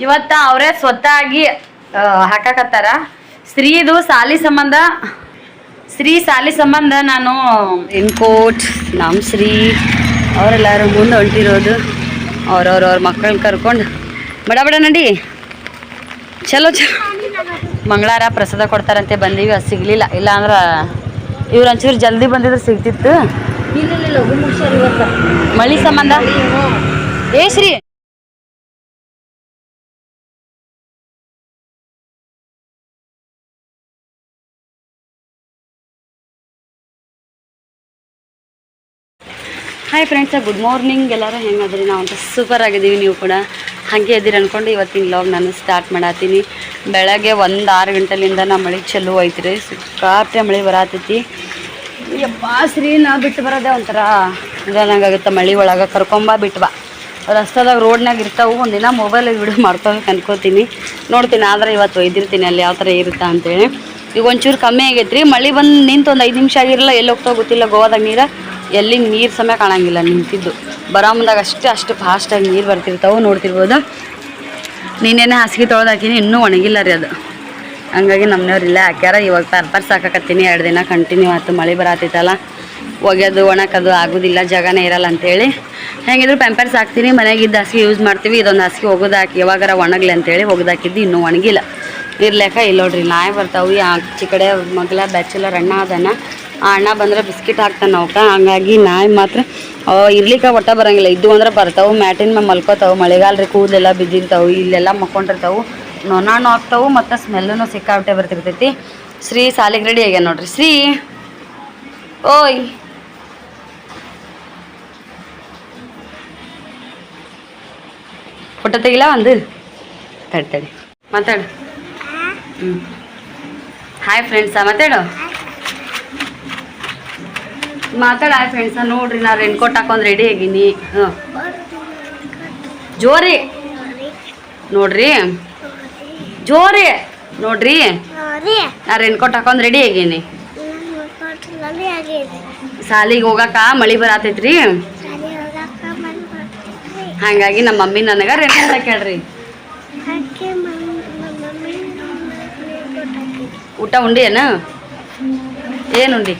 ಇವತ್ತ ಅವರೇ ಸ್ವತಃಗಿ ಹಾಕಾಕತ್ತಾರ. ಶ್ರೀದು ಸಾಲಿ ಸಂಬಂಧ ನಾನು ಇನ್ಕೋಟ್ ನಮ್ಮ ಶ್ರೀ ಅವರೆಲ್ಲರೂ ಮುಂದೆ ಹೊಂಟಿರೋದು. ಅವ್ರ ಮಕ್ಕಳನ್ನ ಕರ್ಕೊಂಡು ಬಡ ನಡಿ. ಚಲೋ ಮಂಗಳಾರ ಪ್ರಸಾದ ಕೊಡ್ತಾರಂತೆ ಬಂದೀವಿ. ಅದು ಸಿಗಲಿಲ್ಲ. ಇಲ್ಲ ಅಂದ್ರೆ ಇವ್ರು ಒಂಚೂರು ಜಲ್ದಿ ಬಂದಿದ್ರೆ ಸಿಗ್ತಿತ್ತು. ಮಳಿ ಸಂಬಂಧ Shri hi friends, good morning. ಎಲ್ಲರೂ ಹೆಂಗಾದ್ರಿ? ನಾವು ಅಂತ ಸೂಪರ್ ಆಗಿದ್ದೀವಿ. ನೀವು ಕೂಡ ಹಾಗೆ ಇದ್ದೀರಿ ಅಂದ್ಕೊಂಡು ಇವತ್ತಿನ ವ್ಲಾಗ್ ನಾನು ಸ್ಟಾರ್ಟ್ ಮಾಡತ್ತೀನಿ. ಬೆಳಗ್ಗೆ 6 ಗಂಟೆಲಿಂದ ನಾ ಮಳೆ ಚಲೋ ಐತ್ರಿ. ಸಿಕ್ಕಾಪಟ್ಟೆ ಮಳೆ ಬರತೈತಿ. ಯಪ್ಪ ಶ್ರೀ ನಾ ಬಿಟ್ಟು ಬರೋದೇ ಒಂಥರ ನಂಗಾಗುತ್ತೆ. ಮಳೆ ಒಳಗೆ ಕರ್ಕೊಂಬ ಬಿಟ್ಟು ಬಾ. ರಸ್ತೆದಾಗ ರೋಡ್ನಾಗ ಇರ್ತಾವೆ. ಒಂದಿನ ಮೊಬೈಲ್ ವಿಡಿಯೋ ಮಾಡ್ಕೋಬೇಕು ಅನ್ಕೋತೀನಿ. ನೋಡ್ತೀನಿ. ಆದರೆ ಇವತ್ತು ಒಯ್ದಿರ್ತೀನಿ ಅಲ್ಲಿ ಯಾವ ಥರ ಇರುತ್ತಾ ಅಂತೇಳಿ. ಈಗ ಒಂಚೂರು ಕಮ್ಮಿ ಆಗೈತ್ರಿ. ಮಳೆ ಬಂದು ನಿಂತು ಒಂದು 5 ನಿಮಿಷ ಆಗಿರಲ್ಲ. ಎಲ್ಲಿ ಹೋಗ್ತಾ ಗೊತ್ತಿಲ್ಲ. ಗೋವಾದಾಗ ನೀರು ಎಲ್ಲಿ ನೀರು ಸಮಯ ಕಾಣಂಗಿಲ್ಲ. ನಿಂತಿದ್ದು ಬರೋ ಮುಂದಾಗ ಅಷ್ಟು ಫಾಸ್ಟಾಗಿ ನೀರು ಬರ್ತಿರ್ತಾವೆ. ನೋಡ್ತಿರ್ಬೋದು. ನೀನೇನೇ ಹಾಸಿಗೆ ತೊಳೆದಾಕಿನಿ, ಇನ್ನೂ ಒಣಗಿಲ್ಲ ರೀ ಅದು. ಹಂಗಾಗಿ ನಮ್ಮನೆಯವ್ರು ಇಲ್ಲೇ ಹಾಕ್ಯಾರ. ಇವಾಗ ಪರ್ಪರ್ಸ್ ಹಾಕಕತ್ತೀನಿ. 2 ದಿನ ಕಂಟಿನ್ಯೂ ಆಯ್ತು. ಮಳೆ ಬರತ್ತೈತಲ್ಲ, ಒಗೆಯೋದು ಒಣಕೋದು ಆಗೋದಿಲ್ಲ, ಜಾಗನೇ ಇರಲ್ಲ ಅಂಥೇಳಿ ಹೆಂಗಿದ್ರು ಪ್ಯಾಂಪರ್ಸ್ ಹಾಕ್ತೀನಿ. ಮನೆಗಿದ್ದು ಹಾಸಿಗೆ ಯೂಸ್ ಮಾಡ್ತೀವಿ. ಇದೊಂದು ಹಾಸಿಗೆ ಒಗೆದಾಕಿ ಯಾವಾಗಾರ ಒಣಗಲಿ ಅಂತೇಳಿ ಒಗೆದಾಕಿದ್ದು. ಇನ್ನೂ ಒಣಗಿಲ್ಲ. ಇರ್ಲೇಕ ಇಲ್ಲಿ ನೋಡ್ರಿ ನಾಯಿ ಬರ್ತಾವೆ. ಆಚೆ ಕಡೆ ಮಗ್ಲ ಬ್ಯಾಚುಲರ್ ಅಣ್ಣ ಅದನ್ನ. ಆ ಅಣ್ಣ ಬಂದರೆ ಬಿಸ್ಕಿಟ್ ಹಾಕ್ತಾನೆ ಅವಕ್ಕೆ. ಹಂಗಾಗಿ ನಾಯಿ ಮಾತ್ರ ಇರ್ಲಿಕ್ಕೆ ಒಟ್ಟ ಬರೋಂಗಿಲ್ಲ. ಇದ್ದು ಅಂದ್ರೆ ಬರ್ತಾವೆ. ಮ್ಯಾಟಿನ ಮೇಲೆ ಮಲ್ಕೋತಾವೆ. ಮಳೆಗಾಲ ರೀ, ಕೂದಲೆಲ್ಲ ಬಿದ್ದಿರ್ತಾವೆ. ಇಲ್ಲೆಲ್ಲ ಮಕ್ಕೊಂಡಿರ್ತಾವೆ. ನೊಣಾನು ಆಗ್ತಾವೆ ಮತ್ತು ಸ್ಮೆಲ್ಲೂ ಸಿಕ್ಕಾಬಿಟ್ಟೆ ಬರ್ತಿರ್ತೈತಿ. ಶ್ರೀ ಸಾಲಿಗೆ ರೆಡಿ ಆಗ್ಯಾನ ನೋಡ್ರಿ. ಶ್ರೀ ಓಯ್ ಫೋಟೋ ತೆಗಿಲ್ಲ ಒಂದು ತಡಿ ಮಾತಾಡು. ಹಾಯ್ ಫ್ರೆಂಡ್ಸ ಮಾತಾಡು. Hi friends. ನೋಡ್ರಿ ನಾ ರೇನ್ಕೋಟ್ ಹಾಕೊಂಡು ರೆಡಿ ಆಗೀನಿ. ಜೋರಿ ನೋಡ್ರಿ, ಜೋರಿ ನೋಡ್ರಿ. ನಾ ರೇನ್ಕೋಟ್ ಹಾಕೊಂಡು ರೆಡಿ ಆಗೀನಿ. ಸಾಲಿಗೆ ಹೋಗಾಕ ಮಳೆ ಬರತೈತ್ರಿ. ಹಾಗಾಗಿ ನಮ್ಮ ಮಮ್ಮಿ ನನಗೆ ರೇನ್ಕೋಟ್ ಹಾಕ್ಯಾಳ್ರಿ. ಊಟ ಉಂಡಿ ಏನು ಉಂಡಿ?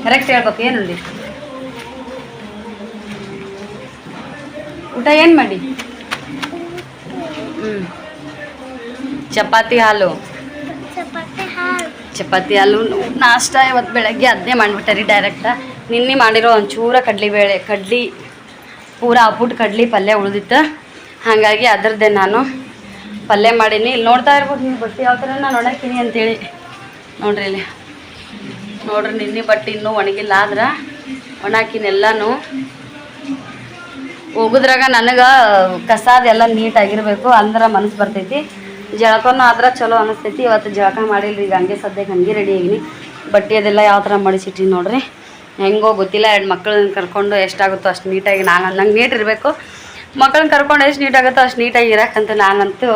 ಕರೆಕ್ಟ್ ಹೇಳ್ಬೇಕು. ಏನುಂಡಿ ಊಟ? ಏನು ಮಾಡಿ? ಚಪಾತಿ ಹಾಲು ನಾಷ್ಟ. ಇವತ್ತು ಬೆಳಗ್ಗೆ ಅದನ್ನೇ ಮಾಡಿಬಿಟ್ಟಾರಿ ಡೈರೆಕ್ಟ. ನಿನ್ನೆ ಮಾಡಿರೋ ಒಂಚೂರ ಪೂರ ಅಪ್ಪುಟ್ಟು ಕಡ್ಲಿ ಪಲ್ಯ ಉಳಿದಿತ್ತು. ಹಾಗಾಗಿ ಅದರದ್ದೇ ನಾನು ಪಲ್ಯ ಮಾಡೀನಿ. ಇಲ್ಲಿ ನೋಡ್ತಾ ಇರ್ಬೋದು ನೀವು ಬಟ್ಟೆ ಯಾವ ಥರ ನಾನು ಒಣಗ್ತೀನಿ ಅಂತೇಳಿ. ನೋಡ್ರಿ ಇಲ್ಲಿ ನೋಡ್ರಿ, ನಿನ್ನೆ ಬಟ್ಟೆ ಇನ್ನೂ ಒಣಗಿಲ್ಲ. ಆದ್ರೆ ಒಣಾಕಿನ ಎಲ್ಲನೂ ಹೋಗುದ್ರಾಗ ನನಗೆ ಕಸಾದೆಲ್ಲ ನೀಟಾಗಿರಬೇಕು. ಅಂದ್ರೆ ಮನಸ್ಸು ಬರ್ತೈತಿ. ಜಳಕನೂ ಆದ್ರೆ ಚಲೋ ಅನಿಸ್ತೈತಿ. ಇವತ್ತು ಜಳಕ ಮಾಡಿಲ್ರಿ. ಈಗ ಹಂಗೆ ಸದ್ಯಕ್ಕೆ ಹಂಗೆ ರೆಡಿ ಆಗಿನಿ. ಬಟ್ಟೆ ಅದೆಲ್ಲ ಯಾವ ಥರ ಮಡಿಸಿಟ್ಟಿನಿ ನೋಡ್ರಿ. ಹೆಂಗೋ ಗೊತ್ತಿಲ್ಲ. 2 ಮಕ್ಕಳನ್ನ ಕರ್ಕೊಂಡು ಎಷ್ಟಾಗುತ್ತೋ ಅಷ್ಟು ನೀಟಾಗಿ ನಂಗೆ ನೀಟ್ ಇರಬೇಕು. ಮಕ್ಕಳನ್ನ ಕರ್ಕೊಂಡು ಎಷ್ಟು ನೀಟಾಗುತ್ತೋ ಅಷ್ಟು ನೀಟಾಗಿ ಇರೋಕ್ಕಂತ ನಾನಂತೂ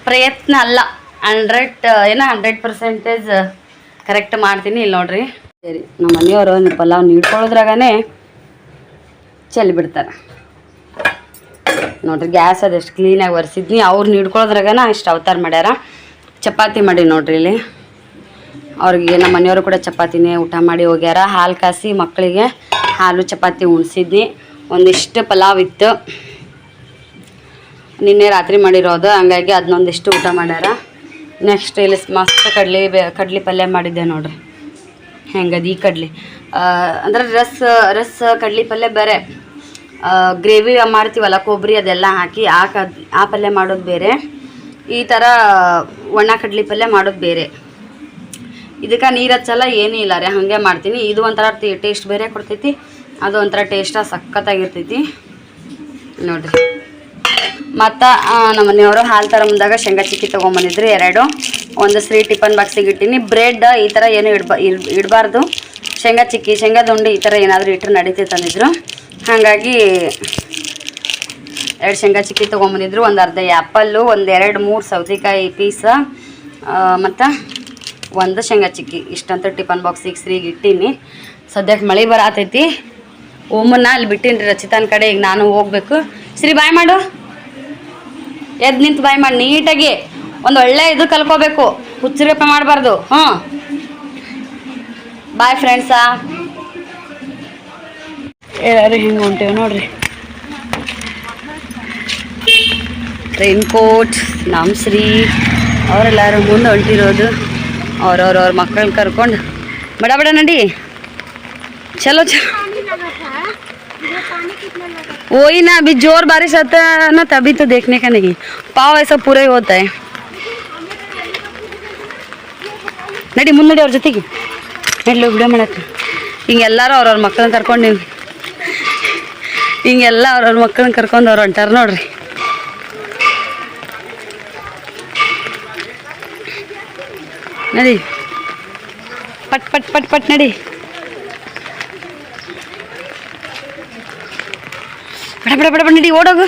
ಪ್ರಯತ್ನ ಅಲ್ಲ 100% ಕರೆಕ್ಟ್ ಮಾಡ್ತೀನಿ. ಇಲ್ಲಿ ನೋಡ್ರಿ. ಸರಿ, ನಮ್ಮ ಮನೆಯವರು ಪಲಾವ್ ನೀಡ್ಕೊಳ್ಳೋದ್ರಾಗೇ ಚೆಲ್ಲಿ ಬಿಡ್ತಾರೆ ನೋಡ್ರಿ. ಗ್ಯಾಸ್ ಅದೆಷ್ಟು ಕ್ಲೀನಾಗಿ ಒರೆಸಿದ್ನಿ. ಅವ್ರು ನೀಡ್ಕೊಳ್ಳೋದ್ರಾಗನ ಇಷ್ಟು ಅವತಾರ ಮಾಡ್ಯಾರ. ಚಪಾತಿ ಮಾಡಿ ನೋಡ್ರಿ ಇಲ್ಲಿ. ಅವ್ರಿಗೆ ನಮ್ಮ ಮನೆಯವರು ಕೂಡ ಚಪಾತಿನೇ ಊಟ ಮಾಡಿ ಹೋಗ್ಯಾರ. ಹಾಲು ಕಾಸಿ ಮಕ್ಕಳಿಗೆ ಹಾಲು ಚಪಾತಿ ಉಣಿಸಿದ್ನಿ. ಒಂದಿಷ್ಟು ಪಲಾವ್ ಇತ್ತು ನಿನ್ನೆ ರಾತ್ರಿ ಮಾಡಿರೋದು. ಹಂಗಾಗಿ ಅದನ್ನೊಂದಿಷ್ಟು ಊಟ ಮಾಡ್ಯಾರ. ನೆಕ್ಸ್ಟ್ ಇಲ್ಲಿ ಮಸ್ತ್ ಕಡ್ಲಿ ಪಲ್ಯ ಮಾಡಿದ್ದೆ ನೋಡ್ರಿ. ಹೆಂಗದು ಈ ಕಡ್ಲಿ ಅಂದ್ರೆ ರಸ್ ಕಡ್ಲಿ ಪಲ್ಯ ಬೇರೆ. ಗ್ರೇವಿ ಮಾಡ್ತೀವಲ್ಲ ಕೊಬ್ಬರಿ ಅದೆಲ್ಲ ಹಾಕಿ ಆ ಪಲ್ಯ ಮಾಡೋದು ಬೇರೆ. ಈ ಥರ ಒಣ ಕಡ್ಲಿ ಪಲ್ಯ ಮಾಡೋದು ಬೇರೆ. ಇದಕ್ಕೆ ನೀರು ಹಚ್ಚಲ್ಲ, ಏನೂ ಇಲ್ಲ ರೀ. ಹಾಗೆ ಮಾಡ್ತೀನಿ. ಇದು ಒಂಥರ ಟೇಸ್ಟ್ ಬೇರೆ ಕೊಡ್ತೈತಿ. ಅದು ಒಂಥರ ಟೇಸ್ಟಾಗಿ ಸಖತ್ತಾಗಿರ್ತೈತಿ ನೋಡ್ರಿ. ಮತ್ತು ನಮ್ಮ ಮನೆಯವರು ಹಾಲು ಥರ ಮುಂದಾಗ ಶೇಂಗಾ ಚಿಕ್ಕಿ ತೊಗೊಂಬಂದಿದ್ರು 2. ಒಂದು ಶ್ರೀ ಟಿಫನ್ ಬಾಕ್ಸಿಗೆ ಇಟ್ಟಿನಿ. ಬ್ರೆಡ್ ಈ ಥರ ಏನು ಇಡಬಾರ್ದು. ಶೇಂಗಾ ಚಿಕ್ಕಿ, ಶೇಂಗಾದ ಉಂಡೆ ಈ ಥರ ಏನಾದರೂ ಇಟ್ಟರೆ ನಡೀತೈತೆ ಅಂದಿದ್ರು. ಹಾಗಾಗಿ 2 ಶೇಂಗಾ ಚಿಕ್ಕಿ ತೊಗೊಂಬಂದಿದ್ರು. ಒಂದು ಅರ್ಧ ಆ್ಯಪಲ್ಲು, ಒಂದು 2-3 ಸೌತೆಕಾಯಿ ಪೀಸ ಮತ್ತು 1 ಶೇಂಗಾ ಚಿಕ್ಕಿ. ಇಷ್ಟಂತ ಟಿಫನ್ ಬಾಕ್ಸಿಗೆ ಶ್ರೀಗೆ ಇಟ್ಟೀನಿ. ಸದ್ಯಕ್ಕೆ ಮಳೆ ಬರತೈತಿ. ಓಮನ್ನ ಅಲ್ಲಿ ಬಿಟ್ಟಿನಿ ರೀ ರಚಿತಾನ ಕಡೆ. ಈಗ ನಾನು ಹೋಗ್ಬೇಕು. ಸರಿ ಬಾಯ್ ಮಾಡು, ಎದ್ದು ನಿಂತು ಬಾಯ್ ಮಾಡಿ ನೀಟಾಗಿ. ಒಂದು ಒಳ್ಳೆ ಇದು ಕಲ್ಕೋಬೇಕು, ಹುಚ್ಚರಿಗಪ್ಪ ಮಾಡಬಾರ್ದು. ಹ್ಞೂ ಬಾಯ್ ಫ್ರೆಂಡ್ಸಾ. ಎಲ್ಲರೂ ಹಿಂಗೆ ಹೊಂಟೇವೆ ನೋಡ್ರಿ. ರೈನ್ ಕೋಟ್ ನಮ್ಮ ಶ್ರೀ ಅವರೆಲ್ಲರೂ ಮುಂದೆ ಹೊಂಟಿರೋದು. ಅವ್ರವ್ರ ಮಕ್ಕಳನ್ನ ಕರ್ಕೊಂಡು ಬಡ ಬಡ ನಡಿ. चलो चलो वही ना, अभी जोर बारिश आता है ना तभी तो देखने का नहीं, पाव ऐसा पूरा ही होता है. ನಡಿ ಮುನ್ನಡಿ ಅವ್ರ ಜೊತೆಗೆ ನಡ್ಲಿ ವಿಡಿಯೋ ಮಾಡಕ್ಕೆ. ಹಿಂಗೆಲ್ಲರೂ ಅವ್ರವ್ರ ಮಕ್ಕಳನ್ನ ಕರ್ಕೊಂಡು ಹಿಂಗೆಲ್ಲ ಅವ್ರವ್ರ ಮಕ್ಕಳನ್ನ ಕರ್ಕೊಂಡು ಅವ್ರು ಹೊಂಟಾರ ನೋಡ್ರಿ. ನಡಿ ಪಟ್ ಪಟ್ ಪಟ್ ಪಟ್ ನಡಿ. ಬಡ ಬಡ ಬಡ ಬಡ ನಡಿ, ಓಡೋಗು.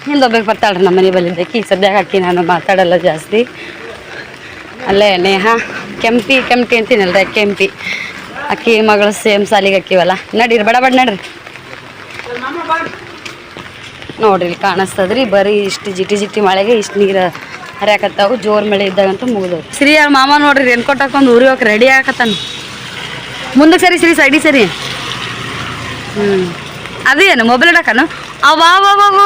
ಹಿಂದೋಗ್ಬೇಕು ಬರ್ತಾಳ್ರಿ ನಮ್ಮ ಮನೆ ಬಲ್ಲಿದ್ದಕ್ಕೆ. ಈಗ ಸದ್ಯಕ್ಕೆ ಅಕ್ಕಿ ನಾನು ಮಾತಾಡಲ್ಲ ಜಾಸ್ತಿ. ಅಲ್ಲೇ ನೇಹ ಕೆಂಪಿ ಅಂತೀನಲ್ರಿ, ಕೆಂಪಿ ಅಕ್ಕಿ ಮಗಳು ಸೇಮ್ ಸಾಲಿಗೆ ಅಕ್ಕಿವಲ್ಲ. ನಡೀರಿ ಬಡ ಬಡ ನಡ್ರಿ. ನೋಡ್ರಿ ಇಲ್ಲಿ ಕಾಣಿಸ್ತದ್ರಿ, ಬರೀ ಇಷ್ಟು ಜಿಟಿ ಜಿಟಿ ಮಳೆಗೆ ಇಷ್ಟು ನೀರು ಹರಿಯಾಕತ್ತಾವು. ಜೋರು ಮಳೆ ಇದ್ದಾಗಂತೂ ಮುಗಿದವು. ಶ್ರೀ ಅವ್ರ ಮಾಮ ನೋಡ್ರಿ ರೇನ್ಕೋಟ್ ಹಾಕೊಂಡು ಊರಿಗೆ ಹೋಗಿ ರೆಡಿ ಆಗಕತ್ತಾನ. ಮುಂದಕ್ಕೆ ಸರಿ ಶ್ರೀ, ಸೈಡಿ ಸರಿ. ಅದೇನು ಮೊಬೈಲ್ ಇಡಕನು ಅವಾವು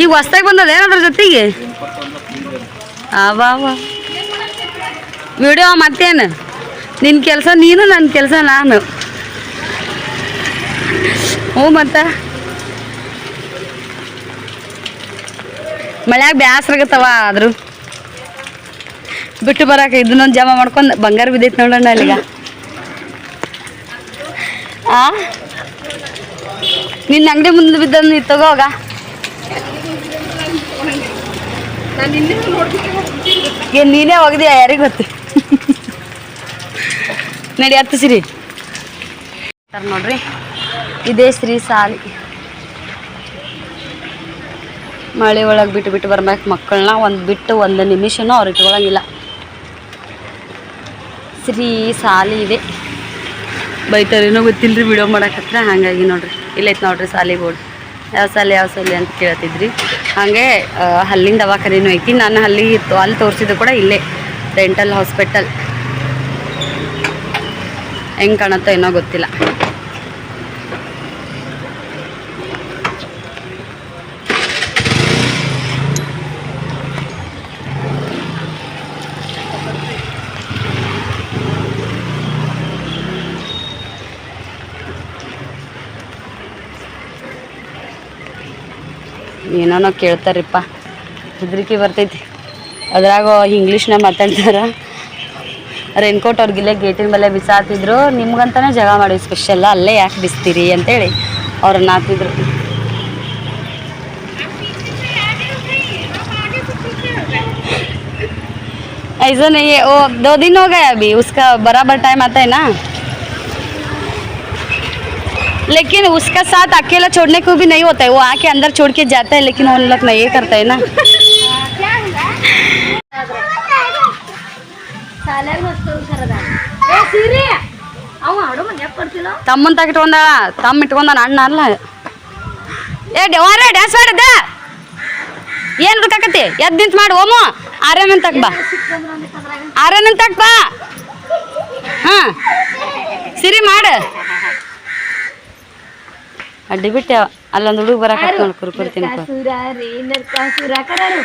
ಈಗ ಹೊಸ್ದಾಗಿ ಬಂದದ ಏನಾದ್ರ ಜೊತೆಗೆ ಅವಾವ ವಿಡಿಯೋ. ಮತ್ತೇನು ನಿನ್ನ ಕೆಲಸ ನೀನು, ನನ್ನ ಕೆಲಸ ನಾನು. ಹ್ಞೂ ಮತ್ತು ಮಳ್ಯಾಗ ಬ್ಯಾಸ್ರಾಗತ್ತವ. ಆದರೂ ಬಿಟ್ಟು ಬರಾಕ ಇದನ್ನೊಂದು ಜಮಾ ಮಾಡ್ಕೊಂಡು ಬಂಗಾರ ಬಿದ್ದೈತೆ ನೋಡೋಣ ಅಲ್ಲಿಗ. ನಿನ್ನ ಅಂಗಡಿ ಮುಂದೆ ಬಿದ್ದಂದು ನೀ ತಗೋಗ. ಏನು ನೀನೇ ಹೋಗಿದೀಯ ಯಾರಿಗೆ ಗೊತ್ತು. ನಡಿ ಹತ್ತು ಸಿರಿ ನೋಡ್ರಿ, ಇದೇ ಶ್ರೀ ಸಾಲಿ. ಮಳೆ ಒಳಗೆ ಬಿಟ್ಟು ಬಿಟ್ಟು ಬರ್ಬೇಕು ಮಕ್ಕಳನ್ನ. ಒಂದು ನಿಮಿಷನೂ ಅವ್ರು ಇಟ್ಕೊಳಂಗಿಲ್ಲ. ಶ್ರೀ ಸಾಲಿ ಇದೆ. ಬೈತಾರೇನೋ ಗೊತ್ತಿಲ್ಲರಿ ವಿಡಿಯೋ ಮಾಡಕತ್ರ. ಹಾಗಾಗಿ ನೋಡ್ರಿ ಇಲ್ಲೈತೆ ನೋಡ್ರಿ ಸಾಲಿ ಬೋರ್ಡ್. ಯಾವ ಸಾಲಿ ಅಂತ ಕೇಳ್ತಿದ್ರಿ. ಹಾಗೆ ಹಲ್ಲಿನ ದವಾಖಾನೆನೂ ಐತಿ. ನಾನು ಅಲ್ಲಿ ತೋರಿಸಿದ್ದು ಕೂಡ ಇಲ್ಲೇ, ಡೆಂಟಲ್ ಹಾಸ್ಪಿಟಲ್. ಹೆಂಗೆ ಕಾಣುತ್ತೋ ಏನೋ ಗೊತ್ತಿಲ್ಲ. ಏನೋ ಕೇಳ್ತಾರಿಪ್ಪ, ಹೆದರಿಕೆ ಬರ್ತೈತಿ. ಅದ್ರಾಗ ಇಂಗ್ಲೀಷ್ನಾಗ ಮಾತಾಡ್ತಾರ. ರೇನ್ಕೋಟ್ ಅವ್ರಿಗಿಲ್ಲೇ ಗೇಟಿನ ಮೇಲೆ ಬಿಸಾತಿದ್ರು. ನಿಮ್ಗಂತಾನೆ ಜಾಗ ಮಾಡಿ ಸ್ಪೆಷಲ್, ಅಲ್ಲೇ ಯಾಕೆ ಬಿಸ್ತೀರಿ ಅಂತೇಳಿ ಅವ್ರನ್ನ ಹಾಕಿದ್ರು. ऐसा नहीं है, वो 2 दिन हो गए अभी, उसका बराबर टाइम आता है ना. लेकिन उसका साथ अकेला छोड़ने को भी नहीं होता है. वो आके अंदर छोड़ के जाता है, लेकिन वो लोग नहीं करता है ना. ತಮ್ಮನ್ ಇಟ್ಕೊಂಡಾಳ, ತಮ್ಮ ಇಟ್ಕೊಂಡಾನ, ಅಣ್ಣ ಅಲ್ಲ. ಡ್ಯಾನ್ಸ್ ಮಾಡದ ಏನ್ ಬೇಕಾಕತಿ? ಎದ್ದು ನಿಂತು ಮಾಡು. ಓಮು ಆರ್ಯನ್ ತಕ್ ಬಾ, ಆರ್ಯನ್ ತಕ್ ಬಾ. ಹಾ ಸಿರಿ ಮಾಡು. ಅಡ್ಡಿ ಬಿಟ್ಟೆ ಅಲ್ಲೊಂದು ಹುಡುಗ ಬರಕ ಕುರ್ಕೊಡ್ತೀನಿ.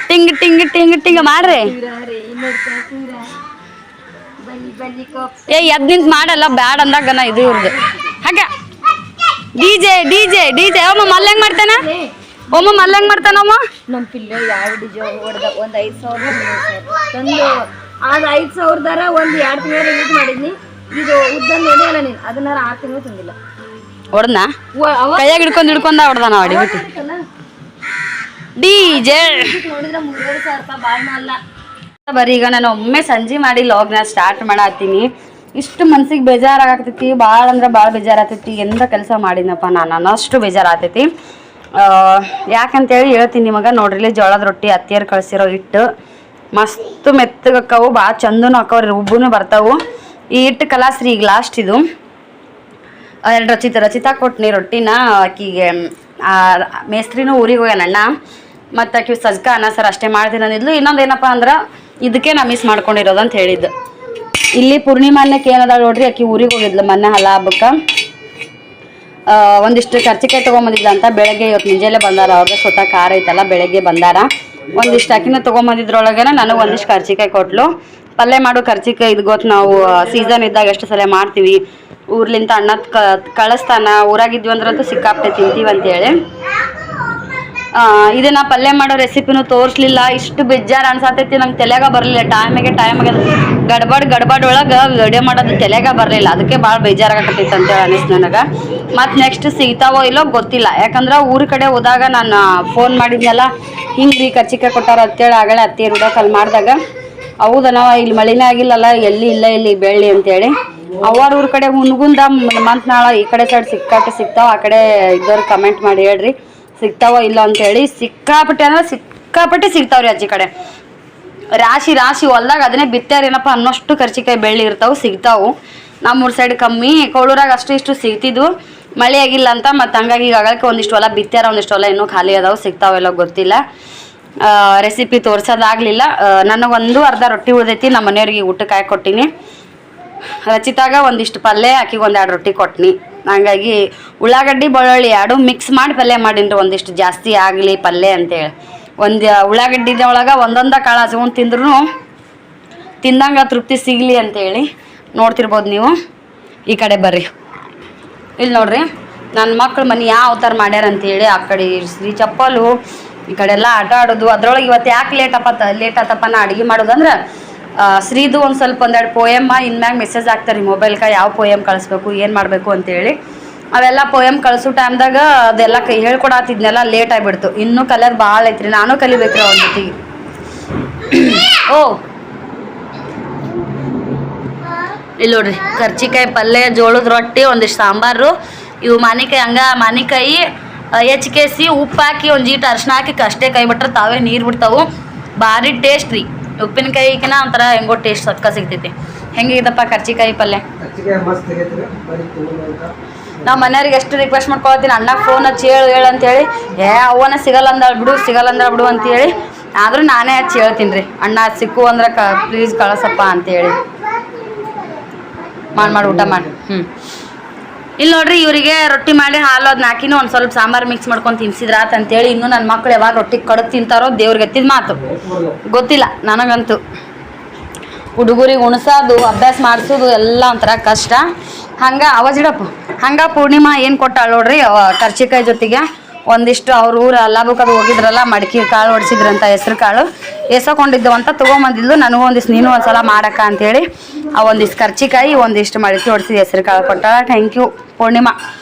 ಟಿಂಗ್ ಟಿಂಗ್ ಟಿಂಗ್ ಟಿಂಗ್ ಮಾಡ್ರಿ. ಎದ್ ನಿಂತ ಮಾಡಲ್ಲ, ಬ್ಯಾಡ್ ಅಂದಾಗ ನಾ ಇದು ಇವ್ರದ್ದು. ಹಾಗ ಡಿಜೆ ಡಿಜೆ ಡಿಜೆ. ಒಮ್ಮ ಮಲ್ಲಂಗ್ ಮಾಡ್ತಾನ, ಒಮ್ಮ ಮಲ್ಲಂಗ್ ಮಾಡ್ತಾನಮ್ಮ. ನಮ್ಮ ಪಿಲ್ಲೆ ಯಾವ ಡಿಜೆ ಹೊಡೆದ ಒಂದು 5,000 ತಂದು ಅದು 5,000 ಒಂದು 2 ತಿಂಗಳು ರಿಲೀಸ್ ಮಾಡಿದ್ನಿ. ಇದು ಉದ್ದ ನೋಡಿ ಅಲ್ಲ ನೀನು, ಅದನ್ನ 6 ತಿಂಗಳು ತಂದಿಲ್ಲ. ಹೊಡೆದ್ನ ಕೈಯಾಗ ಹಿಡ್ಕೊಂಡ ಹೊಡೆದಾನ ಅಡಿ ಬಿಟ್ಟು. ಡಿಜೆ ನೋಡಿದ್ರೆ 3,000 ರೂಪಾಯಿ ಬಾಳ್ ಅಲ್ಲ. ಬರೀ ಈಗ ನಾನು ಒಮ್ಮೆ ಸಂಜೆ ಮಾಡಿ ಲಾಗ್ನ ಸ್ಟಾರ್ಟ್ ಮಾಡತ್ತೀನಿ. ಇಷ್ಟು ಮನ್ಸಿಗೆ ಬೇಜಾರಾಗ್ತೈತಿ, ಭಾಳ ಅಂದ್ರೆ ಭಾಳ ಬೇಜಾರಾಗ್ತೈತಿ. ಎಂದ ಕೆಲಸ ಮಾಡಿದ್ನಪ್ಪ ನಾನು ಅಷ್ಟು ಬೇಜಾರಾಗ್ತೈತಿ. ಯಾಕಂತೇಳಿ ಹೇಳ್ತೀನಿ ನಿಮಗೆ. ನೋಡ್ರಿ ಜೋಳದ ರೊಟ್ಟಿ ಅತ್ತಿಯರು ಕಳಿಸಿರೋ ಹಿಟ್ಟು ಮಸ್ತ್ ಮೆತ್ತಗಕ್ಕವು ಭಾಳ ಚಂದನು ಹಾಕವ್ರಿ ರುಬ್ಬುನು ಬರ್ತಾವು. ಈ ಹಿಟ್ಟು ಕಲಾಸ್ರಿ ಈಗ ಲಾಸ್ಟ್ ಇದು 2 ರಚಿತಾ ಕೊಟ್ನಿ ರೊಟ್ಟಿನ ಆಕಿಗೆ. ಮೇಸ್ತ್ರಿನೂ ಊರಿಗೆ ಹೋಗ್ಯಾನ ಅಣ್ಣ, ಮತ್ತು ಆಕಿ ಸಜ್ಕ ಅನ್ನ ಸರ್ ಅಷ್ಟೇ ಮಾಡ್ತೀನಿ ಅಂದಿದ್ಲು. ಇನ್ನೊಂದು ಏನಪ್ಪ ಅಂದ್ರೆ ಇದಕ್ಕೆ ನಾ ಮಿಸ್ ಮಾಡ್ಕೊಂಡಿರೋದು ಅಂತ ಹೇಳಿದ್ದು. ಇಲ್ಲಿ ಪೂರ್ಣಿಮಾನ್ಯಕ್ಕೆ ಏನದ ನೋಡ್ರಿ, ಆಕಿ ಊರಿಗೆ ಹೋಗಿದ್ಲು ಮೊನ್ನೆ ಹಲ ಹಬ್ಬಕ್ಕೆ. ಒಂದಿಷ್ಟು ಕರ್ಚಿಕಾಯಿ ತೊಗೊಂಬಂದಿದ್ಲ ಅಂತ. ಬೆಳಗ್ಗೆ ಇವತ್ತು ಮುಂಜಾನೆ ಬಂದಾರ, ಅವ್ರಿಗೆ ಸ್ವತಃ ಕಾರ್ ಐತಲ್ಲ, ಬೆಳಗ್ಗೆ ಬಂದಾರ. ಒಂದಿಷ್ಟು ಅಕ್ಕಿನ ತೊಗೊಂಬಂದಿದ್ರೊಳಗೆ ನನಗೆ ಒಂದಿಷ್ಟು ಕರ್ಚಿಕಾಯಿ ಕೊಟ್ಲು. ಪಲ್ಯ ಮಾಡೋ ಕರ್ಚಿಕಾಯಿ ಇದು ಗೊತ್ತು, ನಾವು ಸೀಸನ್ ಇದ್ದಾಗ ಎಷ್ಟು ಸಲ ಮಾಡ್ತೀವಿ. ಊರ್ಲಿಂದ ಅಣ್ಣದ ಕಳಿಸ್ತಾನ, ಊರಾಗಿದ್ವಿ ಅಂದ್ರಂತೂ ಸಿಕ್ಕಾಪಟ್ಟೆ ತಿಂತೀವಿ ಅಂತೇಳಿ. ಇದನ್ನ ಪಲ್ಯ ಮಾಡೋ ರೆಸಿಪಿನೂ ತೋರಿಸ್ಲಿಲ್ಲ. ಇಷ್ಟು ಬೇಜಾರು ಅನ್ಸತೈತಿ, ನಂಗೆ ತಲೆಯಾಗ ಬರಲಿಲ್ಲ. ಟೈಮಿಗೆ ಗಡ್ಬಡ್ ಒಳಗೆ ವಿಡಿಯೋ ಮಾಡೋದು ತಲೆಯಾಗ ಬರಲಿಲ್ಲ. ಅದಕ್ಕೆ ಭಾಳ ಬೇಜಾರಾಗತ್ತೈತೆ ಅಂತೇಳಿ ಅನಿಸ್ತು ನನಗೆ. ಮತ್ತು ನೆಕ್ಸ್ಟ್ ಸಿಗ್ತಾವೋ ಇಲ್ಲೋ ಗೊತ್ತಿಲ್ಲ, ಯಾಕಂದ್ರೆ ಊರ ಕಡೆ ಹೋದಾಗ ನಾನು ಫೋನ್ ಮಾಡಿದ್ನಲ್ಲ, ಹಿಂಗೆ ರೀ ಕರ್ಚಿಕಾಯಿ ಕೊಟ್ಟಾರ ಅಂತೇಳಿ ಆಗಲೇ ಅತ್ತಿ ರೂಢ ಕಲ್ ಮಾಡಿದಾಗ. ಹೌದನ ಇಲ್ಲಿ ಮಳಿನೇ ಆಗಿಲ್ಲಲ್ಲ, ಎಲ್ಲಿ ಇಲ್ಲ ಇಲ್ಲಿ ಬೆಳ್ಳಿ ಅಂತೇಳಿ. ಅವ್ರ ಊರ ಕಡೆ ಹುನ್ಗುಂದ ಮಂತ್ನಾಳ ಈ ಕಡೆ ಸೈಡ್ ಸಿಗ್ತಾವ. ಆ ಕಡೆ ಇದ್ದವ್ರು ಕಮೆಂಟ್ ಮಾಡಿ ಹೇಳ್ರಿ ಸಿಗ್ತಾವ ಇಲ್ಲ ಅಂತೇಳಿ. ಸಿಕ್ಕಾಪಟ್ಟೆ ಅಂದ್ರೆ ಸಿಕ್ಕಾಪಟ್ಟೆ ಸಿಗ್ತಾವ್ರಿ ಆಚೆ ಕಡೆ. ರಾಶಿ ಹೊಲ್ದಾಗ ಅದನ್ನೇ ಬಿತ್ತಾರೇನಪ್ಪ ಅನ್ನೋಷ್ಟು ಕರ್ಚಿಕಾಯಿ ಬೆಳ್ಳಿ ಇರ್ತಾವೆ, ಸಿಗ್ತಾವು. ನಮ್ಮೂರ ಸೈಡ್ ಕಮ್ಮಿ, ಕೋಳೂರಾಗ ಅಷ್ಟು ಇಷ್ಟು ಸಿಗ್ತಿದ್ವು. ಮಳೆ ಆಗಿಲ್ಲ ಅಂತ ಮತ್ತು ಹಂಗಾಗಿ ಈಗಾಗಲೇ ಒಂದಿಷ್ಟು ಹೊಲ ಬಿತ್ತಾರ, ಒಂದಿಷ್ಟು ಹೊಲ ಇನ್ನೂ ಖಾಲಿ ಅದಾವೆ, ಸಿಗ್ತಾವೆಲ್ಲ ಗೊತ್ತಿಲ್ಲ. ರೆಸಿಪಿ ತೋರ್ಸೋದಾಗಲಿಲ್ಲ. ನನಗೊಂದು ಅರ್ಧ ರೊಟ್ಟಿ ಉಳ್ದೈತಿ, ನಮ್ಮ ಮನೆಯವ್ರಿಗೆ ಊಟಕ್ಕೆ ಹಾಕಿ ಕೊಟ್ಟಿನಿ. ರಚಿತಾಗ ಒಂದಿಷ್ಟು ಪಲ್ಯ, ಆಕಿಗೆ 1-2 ರೊಟ್ಟಿ ಕೊಟ್ಟಿನಿ. ಹಂಗಾಗಿ ಉಳ್ಳಾಗಡ್ಡಿ ಬೆಳ್ಳುಳ್ಳಿ 2 ಮಿಕ್ಸ್ ಮಾಡಿ ಪಲ್ಯ ಮಾಡೀನಿ, ಒಂದಿಷ್ಟು ಜಾಸ್ತಿ ಆಗಲಿ ಪಲ್ಯ ಅಂತೇಳಿ. ಒಂದು ಉಳ್ಳಾಗಡ್ಡಿದ ಒಳಗೆ ಒಂದೊಂದು ಕಾಳು ಹಚ್ಕೊಂಡು ತಿಂದ್ರೂ ತಿಂದಂಗೆ ತೃಪ್ತಿ ಸಿಗಲಿ ಅಂತೇಳಿ. ನೋಡ್ತಿರ್ಬೋದು ನೀವು. ಈ ಕಡೆ ಬರ್ರಿ, ಇಲ್ಲಿ ನೋಡ್ರಿ ನನ್ನ ಮಕ್ಳು ಮನೆ ಯಾವ ಅವತಾರ ಮಾಡ್ಯಾರ ಅಂತೇಳಿ. ಆ ಕಡೆ ಶ್ರೀ ಚಪ್ಪಲು, ಈ ಕಡೆ ಎಲ್ಲ ಆಟ ಆಡೋದು. ಅದ್ರೊಳಗೆ ಇವತ್ತು ಯಾಕೆ ಲೇಟ್ ಆತಪ್ಪ ನಾ ಅಡುಗೆ ಮಾಡೋದಂದ್ರೆ, ಶ್ರೀದು ಒಂದು ಸ್ವಲ್ಪ 1-2 ಪೋಯಮ್ಮ ಇನ್ಮ್ಯಾಗ ಮೆಸೇಜ್ ಆಗ್ತಾರೆ ರೀ ಮೊಬೈಲ್ಗೆ, ಯಾವ ಪೋಯಮ್ ಕಳಿಸ್ಬೇಕು ಏನು ಮಾಡಬೇಕು ಅಂತೇಳಿ. ಅವೆಲ್ಲ ಪೋಯಮ್ ಕಳಿಸೋ ಟೈಮ್ದಾಗ ಅದೆಲ್ಲ ಹೇಳ್ಕೊಡತ್ತಿದ್ನೆಲ್ಲ ಲೇಟ್ ಆಗಿಬಿಡ್ತು. ಇನ್ನೂ ಕಲಿಯೋದು ಭಾಳ ಐತ್ರಿ, ನಾನು ಕಲಿಬೇಕ್ರಿ ಅವ್ರ ಜೊತೆಗೆ. ಓ ಇಲ್ಲಿ ನೋಡ್ರಿ, ಕರ್ಚಿಕಾಯಿ ಪಲ್ಯ, ಜೋಳದ ರೊಟ್ಟಿ, ಒಂದಿಷ್ಟು ಸಾಂಬಾರು. ಇವು ಮಾನಿಕಾಯಿ ಹೆಚ್ಚಿಕೇಸಿ ಉಪ್ಪು ಹಾಕಿ ಒಂದೀಟು ಅರ್ಶಿನ ಹಾಕಿ ಅಷ್ಟೇ ಕೈ ಬಿಟ್ರೆ ತಾವೇ ನೀರು ಬಿಡ್ತಾವು. ಭಾರಿ ಟೇಸ್ಟ್ ರೀ. ಉಪ್ಪಿನಕಾಯಿಕಿನ ಒಂಥರ ಹೆಂಗೋ ಟೇಸ್ಟ್ ಸತ್ಕ ಸಿಗ್ತೈತಿ. ಹೆಂಗಿದಪ್ಪ ಕರ್ಚಿಕಾಯಿ ಪಲ್ಯ? ನಾವು ಮನೆಯವ್ರಿಗೆ ಎಷ್ಟು ರಿಕ್ವೆಸ್ಟ್ ಮಾಡ್ಕೊಳ್ತೀನಿ, ಅಣ್ಣ ಫೋನ್ ಹಚ್ಚಿ ಹೇಳು ಅಂತೇಳಿ. ಅವನ ಸಿಗಲ್ಲ ಅಂದ ಬಿಡು ಅಂತೇಳಿ. ಆದರೂ ನಾನೇ ಹಚ್ಚಿ ಹೇಳ್ತೀನಿ ರೀ, ಅಣ್ಣ ಸಿಕ್ಕು ಅಂದ್ರೆ ಪ್ಲೀಸ್ ಕಳಿಸಪ್ಪ ಅಂತೇಳಿ. ಮಾಡಿ ಊಟ ಮಾಡಿ. ಇಲ್ಲಿ ನೋಡ್ರಿ, ಇವರಿಗೆ ರೊಟ್ಟಿ ಮಾಡಿ ಹಾಲು ಅದನ್ನ ಹಾಕಿನೂ ಒಂದು ಸ್ವಲ್ಪ ಸಾಂಬಾರು ಮಿಕ್ಸ್ ಮಾಡ್ಕೊಂಡು ತಿನ್ಸಿದ್ರಾತ ಅಂತೇಳಿ. ಇನ್ನೂ ನನ್ನ ಮಕ್ಳು ಯಾವಾಗ ರೊಟ್ಟಿ ಕಡದು ತಿಂತಾರೋ ದೇವ್ರಿಗೆ ಎತ್ತಿದ ಮಾತು ಗೊತ್ತಿಲ್ಲ ನನಗಂತೂ. ಹುಡುಗರಿಗೆ ಉಣಸೋದು, ಅಭ್ಯಾಸ ಮಾಡಿಸೋದು ಎಲ್ಲ ಒಂಥರ ಕಷ್ಟ. ಹಂಗೆ ಪೂರ್ಣಿಮಾ ಏನು ಕೊಟ್ಟಾಳ ನೋಡ್ರಿ, ಕರ್ಚಿಕಾಯಿ ಜೊತೆಗೆ ಒಂದಿಷ್ಟು ಅವ್ರ ಊರು ಅಲ್ಲಾಬಕ್ಕದು ಹೋಗಿದ್ರಲ್ಲ, ಮಡಿಕೆ ಕಾಳು ಹೊಡ್ಸಿದ್ರಂತ, ಹೆಸ್ರು ಕಾಳು ಎಸಕೊಂಡಿದ್ದವು ಅಂತ ತೊಗೊಂಬಂದಿದ್ಲು. ನನಗೂ ಒಂದಿಷ್ಟು ನೀನು ಒಂದ್ಸಲ ಮಾಡಕ್ಕ ಅಂತೇಳಿ ಒಂದಿಷ್ಟು ಕರ್ಚಿಕಾಯಿ, ಒಂದಿಷ್ಟು ಮಡಿಕೆ ಹೊಡ್ಸಿದ ಹೆಸ್ರು ಕಾಳು ಕೊಟ್ಟಾಳ. Thank you Purnima.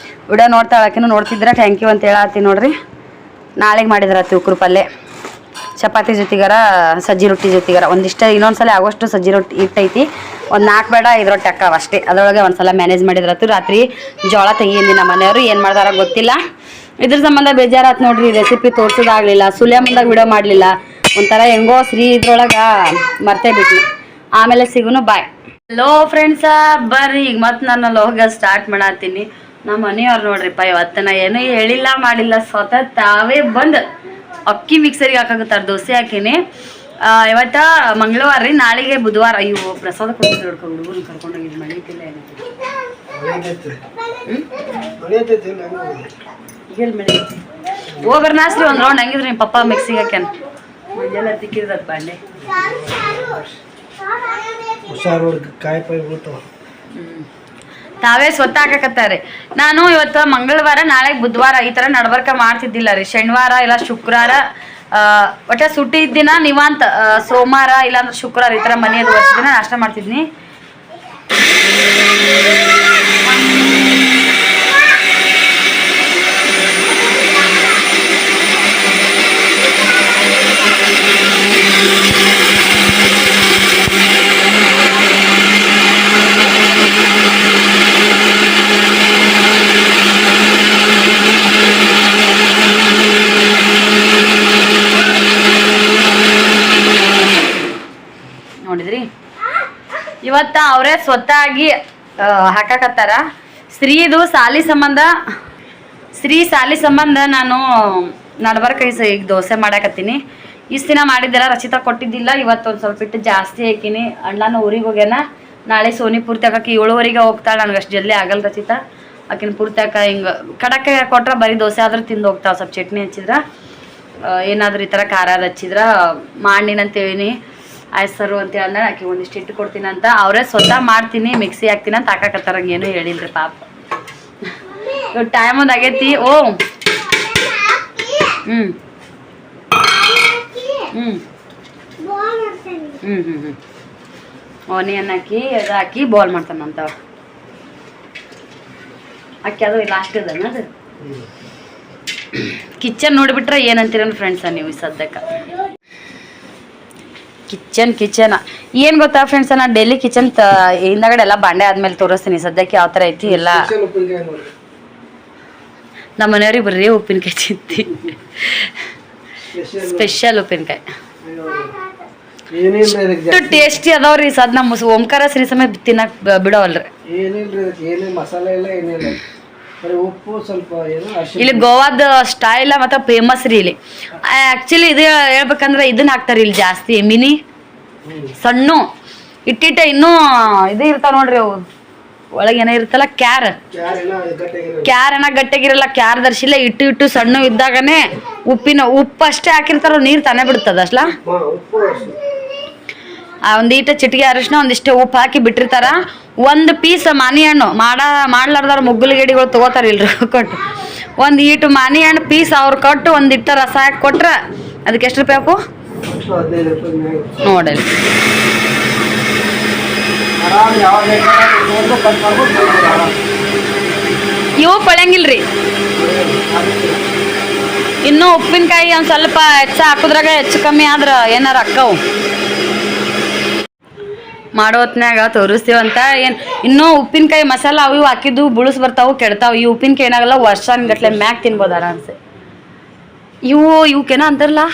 ವಿಡಿಯೋ ನೋಡ್ತಾಳಕಿನೂ ನೋಡ್ತಿದ್ರೆ ಥ್ಯಾಂಕ್ ಯು ಅಂತ ಹೇಳತ್ತಿ ನೋಡ್ರಿ. ನಾಳೆಗೆ ಮಾಡಿದ್ರತ್ತಿ ಉಕ್ರು ಪಲ್ಯ, ಚಪಾತಿ ಜೊತೆಗಾರ, ಸಜ್ಜಿ ರೊಟ್ಟಿ ಜೊತೆಗಾರ. ಒಂದಿಷ್ಟು ಇನ್ನೊಂದ್ಸಲ ಆಗೋಷ್ಟು ಸಜ್ಜಿ ರೊಟ್ಟಿ ಇಟ್ಟೈತಿ, ಒಂದು 4 ಬೇಡ 5 ರೊಟ್ಟಿ ಅಕ್ಕಾವ ಅಷ್ಟೇ. ಅದರೊಳಗೆ ಒಂದ್ಸಲ ಮ್ಯಾನೇಜ್ ಮಾಡಿದ್ರತ್ತು. ರಾತ್ರಿ ಜೋಳ ತೆಗಿಯಿಂದ ನಮ್ಮ ಮನೆಯವರು ಏನು ಮಾಡ್ದಾರ ಗೊತ್ತಿಲ್ಲ. ಇದ್ರ ಸಂಬಂಧ ಬೇಜಾರಾತ್ ನೋಡ್ರಿ. ರೆಸಿಪಿ ತೋರ್ಸೋದಾಗಲಿಲ್ಲ, ಸುಳ್ಯ ಮುಂದಾಗ ವಿಡಿಯೋ ಮಾಡಲಿಲ್ಲ. ಒಂಥರ ಹೆಂಗೋ ಶ್ರೀ ಇದ್ರೊಳಗೆ ಮರ್ತೇ ಬಿಟ್ವಿ. ಆಮೇಲೆ ಸಿಗುನು ಬಾಯ್. ಹಲೋ ಫ್ರೆಂಡ್ಸ, ಬರ್ರಿ ಈಗ ಮತ್ತೆ ನಾನು ಲೋಗ ಸ್ಟಾರ್ಟ್ ಮಾಡತ್ತೀನಿ. ನಮ್ಮ ಮನೆಯವ್ರು ನೋಡ್ರಿಪ್ಪ, ಇವತ್ತು ನಾ ಏನೂ ಹೇಳಿಲ್ಲ ಮಾಡಿಲ್ಲ, ಸ್ವತಃ ತಾವೇ ಬಂದು ಅಕ್ಕಿ ಮಿಕ್ಸರಿಗೆ ಹಾಕಾಗುತ್ತಾರೆ. ದೋಸೆ ಹಾಕೀನಿ. ಇವತ್ತ ಮಂಗಳವಾರ ರೀ, ನಾಳೆಗೆ ಬುಧವಾರ. ಇವು ಪ್ರಸಾದ ಕೊಡ್ತಿದ್ರು ಹುಡುಗರು ಕರ್ಕೊಂಡೋಗಿದ್ದು. ಮಳಿತಿಲ್ಲ ಹೇಳಿ ಮಳಿ ಹೋಗ್ಬರ್ ನಾಸ್ರಿ ಒಂದು ರೌಂಡ್ ಹಂಗಿದ್ರಿ ನಿಮ್ಮ ಪಪ್ಪ ಮಿಕ್ಸಿಗೆ ಹಾಕ್ಯಾನ. ಮಂಜೆಲ್ಲ ತಿಕ್ಕಿದ್ರದ್ ಬಾಂಡೆ. ತಾವೇ ಸ್ವತಃ ಹಾಕಕತ್ತಾರೆ. ನಾನು ಇವತ್ತು ಮಂಗಳವಾರ, ನಾಳೆಗೆ ಬುಧವಾರ ಈ ಥರ ನಡ್ಬರ್ಕ ಮಾಡ್ತಿದ್ದಿಲ್ಲ ರೀ. ಶನಿವಾರ ಇಲ್ಲ ಶುಕ್ರವಾರ ಒಟ್ಟೆ ಸುಟ್ಟಿ ದಿನ ನೀವಂತ, ಸೋಮವಾರ ಇಲ್ಲಾಂದ್ರೆ ಶುಕ್ರವಾರ ಈ ಥರ ಮನೆಯದು ವರ್ಷ ದಿನ ನಾಷ್ಟ ಮಾಡ್ತಿದ್ನಿ. ನೋಡಿದ್ರಿ ಇವತ್ತ ಅವರೇ ಸ್ವತಃ ಹಾಕಾಕತ್ತಾರ. ಶ್ರೀ ಸಾಲಿ ಸಂಬಂಧ ನಾನು ನಡ್ಬರ್ಕ ಈಗ ದೋಸೆ ಮಾಡಾಕತ್ತೀನಿ. ಇಷ್ಟು ದಿನ ಮಾಡಿದ್ದೆಲ್ಲ ರಚಿತಾ ಕೊಟ್ಟಿದ್ದಿಲ್ಲ. ಇವತ್ತು ಒಂದು ಸ್ವಲ್ಪ ಇಟ್ಟು ಜಾಸ್ತಿ ಹಾಕಿನಿ. ಅಣ್ಣನ ಊರಿಗೆ ಹೋಗ್ಯಾನ. ನಾಳೆ ಸೋನಿ ಪೂರ್ತಿ ಹಾಕಿ 7:15 ಹೋಗ್ತಾಳೆ. ನನಗೆ ಅಷ್ಟು ಜಲ್ದಿ ಆಗಲ್ಲ ರಚಿತಾ. ಆಕಿನ ಪೂರ್ತಿ ಹಿಂಗೆ ಕಡಕ್ಕೆ ಕೊಟ್ರೆ ಬರೀ ದೋಸೆ ಆದ್ರೆ ತಿಂದು ಹೋಗ್ತಾಳೆ. ಸ್ವಲ್ಪ ಚಟ್ನಿ ಹಚ್ಚಿದ್ರೆ ಏನಾದರೂ ಈ ಥರ ಖಾರ ಹಚ್ಚಿದ್ರೆ ಮಾಡಿನಂತೇಳಿನಿ. ಆಯ್ತು ಸರು ಅಂತೇಳಿ ಅಂದ್ರೆ ಆಕೆ ಒಂದಿಷ್ಟು ಇಟ್ಟು ಕೊಡ್ತೀನಿ ಅಂತ. ಅವರೇ ಸ್ವತಃ ಮಾಡ್ತೀನಿ ಮಿಕ್ಸಿ ಹಾಕ್ತೀನಿ ಅಂತ ಹಾಕಾಕತ್ತಾರ. ಹಂಗೇನು ಹೇಳಿಲ್ರಿ ಪಾಪ. ಇವಾಗ ಟೈಮ್ ಒಂದು ಆಗೈತಿ. ಓ ಹ್ಞೂ ಹ್ಞೂ ಹ್ಞೂ ಹ್ಞೂ ಹ್ಞೂ ಆನಿಯನ್ ಹಾಕಿ ಅದು ಹಾಕಿ ಬಾಲ್ ಮಾಡ್ತಾನಂತವ. ಅಕ್ಕಿ ಅದು ಲಾಸ್ಟ್ ಇದನ್ನ ಅದು ಕಿಚನ್ ನೋಡಿಬಿಟ್ರೆ ಏನಂತೀರ ಫ್ರೆಂಡ್ಸ ನೀವು ಸದ್ಯಕ್ಕೆ. ಕಿಚನ್ ಏನು ಗೊತ್ತಾ ಫ್ರೆಂಡ್ಸ, ನಾನು ಡೈಲಿ ಕಿಚನ್ ಹಿಂದಗಡೆ ಎಲ್ಲ ಬಾಂಡೆ ಆದ್ಮೇಲೆ ತೋರಿಸ್ತೀನಿ. ಸದ್ಯಕ್ಕೆ ಯಾವ ಥರ ಐತಿ ಎಲ್ಲ. ನಮ್ಮ ಮನೆಯವ್ರಿಗೆ ಬರ್ರಿ ಉಪ್ಪಿನಕಾಯಿ ತಿಂತಿ ಸ್ಪೆಷಲ್ ಉಪ್ಪಿನಕಾಯಿ ಟೇಸ್ಟಿ ಅದಾವ್ರಿ. ಸದ್ ನಮ್ಮ ಓಂಕಾರ ಶ್ರೀ ಸಮೇತ ತಿನ್ನಕ್ ಬಿಡವಲ್ರಿ. ಇಲ್ಲಿ ಗೋವಾದ ಸ್ಟೈಲ್ ಮತ್ತೆ ಫೇಮಸ್ ರೀ ಇಲ್ಲಿ. ಆಕ್ಚುಲಿ ಇದು ಹೇಳ್ಬೇಕಂದ್ರೆ ಇದನ್ನ ಹಾಕ್ತಾರ ಇಲ್ಲಿ ಜಾಸ್ತಿ. ಮಿನಿ ಸಣ್ಣ ಇಟ್ಟಿಟ್ಟ ಇನ್ನೂ ಇದು ಇರ್ತಾವ ನೋಡ್ರಿ. ಅವು ಒಳಗೆ ಏನೋ ಇರ್ತಲ್ಲ ಕ್ಯಾರ್ ಏನ ಗಟ್ಟಿಗಿರಲ್ಲ. ಕ್ಯಾರ್ ದರ್ಶಿಲ್ಲ ಇಟ್ಟು ಸಣ್ಣ ಇದ್ದಾಗನೇ ಉಪ್ಪು ಅಷ್ಟೇ ಹಾಕಿರ್ತಾರ. ನೀರು ತಾನೇ ಬಿಡ್ತದ ಅಷ್ಟಲ. ಒಂದೀಟ ಚಿಟಿಗೆ ಅರಿಶಿನ ಒಂದಿಷ್ಟು ಉಪ್ಪು ಹಾಕಿ ಬಿಟ್ಟಿರ್ತಾರ. ಒಂದು ಪೀಸ್ ಮಾನಿ ಹಣ್ಣು ಮಾಡ್ಲಾರ್ದವ್ರ ಮುಗ್ಗುಲಿ ಗಿಡಿಗಳು ತಗೋತಾರ ಇಲ್ರಿ ಕೊಟ್ಟು. ಒಂದು ಈಟು ಮಾನಿ ಹಣ್ಣು ಪೀಸ್ ಅವ್ರು ಕೊಟ್ಟು ಒಂದಿಟ್ಟ ರಸ ಹಾಕಿ ಕೊಟ್ರೆ ಅದಕ್ಕೆ ಎಷ್ಟು ರೂಪಾಯಿ ಹಾಕು ನೋಡಿ. ಇವು ಪಳಂಗಿಲ್ರಿ. ಇನ್ನು ಉಪ್ಪಿನಕಾಯಿ ಒಂದು ಸ್ವಲ್ಪ ಹೆಚ್ಚ ಹಾಕಿದ್ರಾಗ ಹೆಚ್ಚು ಕಮ್ಮಿ ಆದ್ರೆ ಏನಾರ ಅಕ್ಕವು ಮಾಡೋ ಹೊತ್ನ್ಯಾಗ ತೋರಿಸ್ತೀವಂತ. ಏನು ಇನ್ನೂ ಉಪ್ಪಿನಕಾಯಿ ಮಸಾಲ ಅವು ಇವು ಹಾಕಿದ್ದು ಬುಳುಸ್ ಬರ್ತಾವು ಕೆಡ್ತಾವು. ಈ ಉಪ್ಪಿನಕಾಯಿ ಏನಾಗಲ್ಲ ವರ್ಷಗಟ್ಲೆ ಮ್ಯಾಕ್ ತಿನ್ಬೋದು ಆರಾಮ್ಸೆ. ಇವಕ್ಕೇನೋ ಅಂತಾರಲ್ಲ